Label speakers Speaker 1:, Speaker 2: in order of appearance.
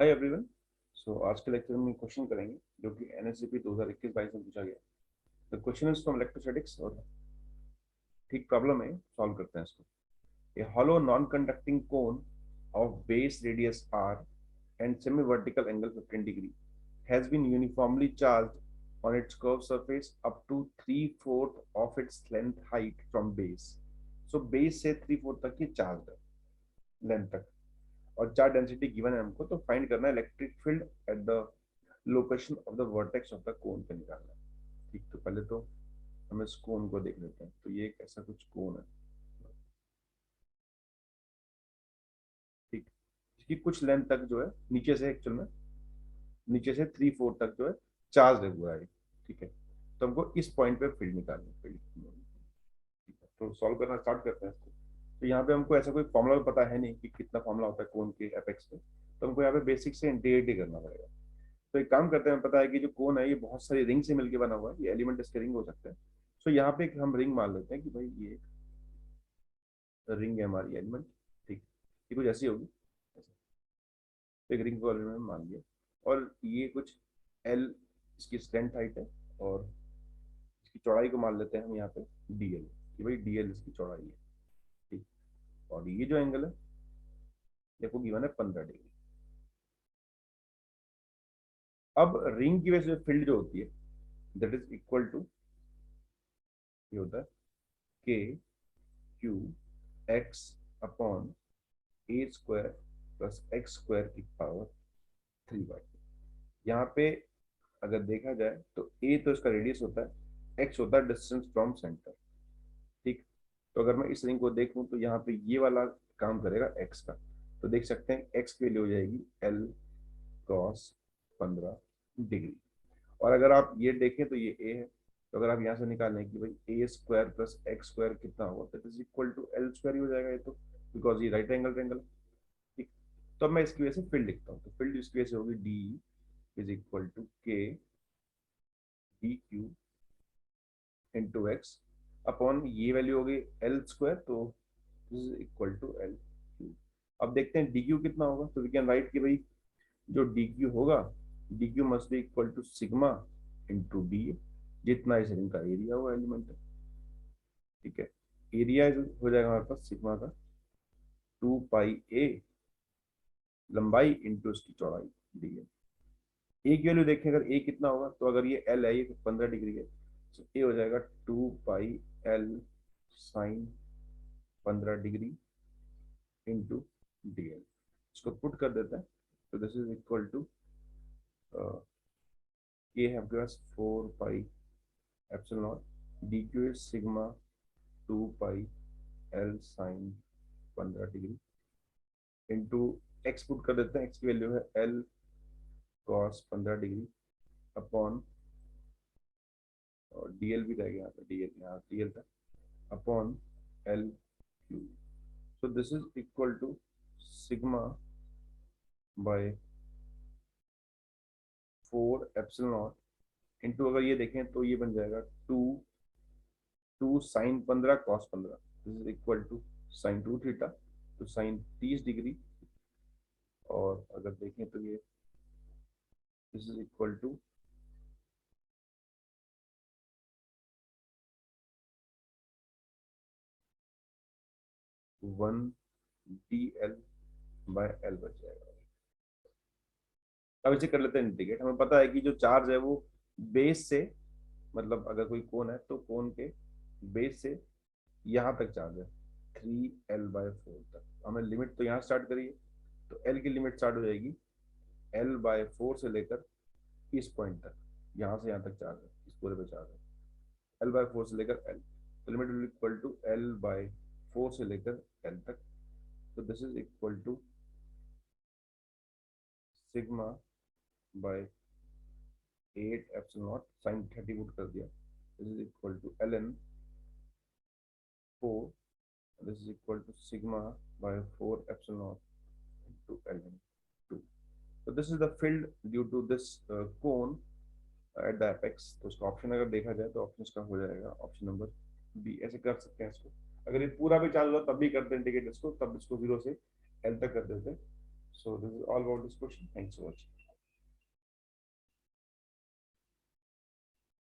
Speaker 1: Hi everyone. सो आज के lecture में क्वेश्चन करेंगे जो कि एनएससीपी 2021-22 में पूछा गया। The question is from electrostatics और ठीक प्रॉब्लम है, सॉल्व करते हैं इसको। ए hollow non-conducting cone of base radius r and semi-vertical angle 15 degree has been uniformly charged on its curved surface up to 3/4 of its length height from base. So base से 3/4 तक ये charge है, length तक, और charge density given है हमको, तो find करना है electric field at the location of the vertex of the cone पे निकालना है। ठीक, तो पहले तो हम इस कोन को देख लेते हैं। तो ये एक ऐसा कुछ कोन है, ठीक, इसकी कुछ लेंथ तक जो है नीचे से, एक्चुअल में नीचे से 3/4 तक जो है चार्ज है पूरा ये। ठीक है, तो हमको इस पॉइंट पे फील्ड निकालनी है, फील्ड। ठीक है, तो सॉल्व करना स्टार्ट करते हैं इसको। तो यहाँ पे हमको ऐसा कोई फॉर्मूला पता है नहीं कि कितना फॉर्मूला होता है कोन के एपेक्स पे, तो हमको यहाँ पे बेसिक से इंटीग्रेट करना पड़ेगा। तो एक काम करते हैं, हमें पता है कि जो कोन है ये बहुत सारी रिंग से मिलकर बना हुआ है, ये एलिमेंट इसके रिंग हो सकते हैं। तो यहाँ पे एक हम रिंग मान लेते हैं कि भाई ये रिंग है हमारी एलिमेंट। ठीक, ये कुछ ऐसी होगी, तो एक रिंग को एलिमेंट मान लिया, और ये कुछ एल इसकी स्ट्रेंथ हाइट है, और इसकी चौड़ाई को मान लेते हैं हम यहाँ पे डीएल, कि भाई डीएल इसकी चौड़ाई है। ठीक, और ये जो एंगल है देखो गिवन है 15 डिग्री। अब रिंग की वजह से फील्ड जो होती है दैट इज इक्वल टू, ये होता है के क्यू एक्स अपॉन ए स्क्वायर प्लस एक्स स्क्वायर की पावर 3/। यहाँ पे अगर देखा जाए तो ए तो इसका रेडियस होता है, एक्स होता है डिस्टेंस फ्रॉम सेंटर। ठीक, तो अगर मैं इस रिंग को देखूं तो यहाँ पे ये वाला काम करेगा एक्स का, तो देख सकते हैं एक्स की वैल्यू हो जाएगी एल कॉस 15 डिग्री। और अगर आप ये देखें तो ये ए है, तो अगर आप यहाँ से निकालें कि भाई a square plus x square कितना होगा, that is equal to l square ही हो जाएगा ये तो, बिकॉज ये राइट एंगल ट्रायंगल। ठीक, तो अब मैं इसकी वजह से फील्ड लिखता हूँ, तो फील्ड इसकी वजह से होगी d is equal to k d q into x upon ये वैल्यू होगी एल स्क्वायर, तो this is equal to l q. अब देखते हैं डी क्यू कितना होगा, तो वी कैन राइट कि भाई जो डी क्यू होगा, d q must be equal to sigma into d, जितना इस रिंग का एरिया हुआ एलिमेंट है। ठीक है, एरिया हो जाएगा हमारे पास सिग्मा का 2 पाई ए लंबाई इंटू इसकी चौड़ाई डी है। ए की वैल्यू देखें, अगर ए कितना होगा, तो अगर ये एल है, ये 15 डिग्री है, तो ए हो जाएगा 2 pi l sine 15 degree into D L. इसको पुट कर देते हैं, तो दिस इज इक्वल टू, ये है आपके पास 4 pi epsilon naught, d q is sigma 2 pi l sine 15 degree into x put कर देते हैं, एक्स की वैल्यू है एल कॉस 15 डिग्री अपॉन, और डीएल भी रहेगा यहाँ पे, डीएल यहाँ डीएल था, upon l q. So this is equal to sigma by 4 epsilon naught into, अगर ये देखें तो ये बन जाएगा 2 sine 15 cos 15, this is equal to sine 2 theta, तो साइन 30 डिग्री। और अगर देखें तो ये this is equal to 1 d l by l बच जाएगा। अब इसे कर लेते हैं इंटीग्रेट। हमें पता है कि जो चार्ज है वो बेस से, मतलब अगर कोई कोन है तो कोन के बेस से यहाँ तक चार्ज है 3L/4 तक। हमें लिमिट तो यहाँ स्टार्ट करिए, तो एल की लिमिट स्टार्ट हो जाएगी L/4 से लेकर इस पॉइंट तक, यहाँ से यहाँ तक चार्ज है, इस पूरे पे चार्ज है L/4 से लेकर एल, तो limit will equal to L/4 से लेकर एल तक। तो this is equal to sigma by 8 epsilon naught sine 30 put कर दिया, this is equal to ln 4, this is equal to sigma by 4 epsilon naught into ln 2. So this is the field due to this cone at the apex. तो इसका option अगर देखा जाए तो option इसका हो जाएगा ऑप्शन नंबर बी। ऐसे कर सकते हैं इसको, अगर ये पूरा भी चार्ज हुआ तब भी करते हैं इंडिकेट इसको, तब इसको 0 से एल तक कर देते हैं, So this is all about this question. Thanks for watching.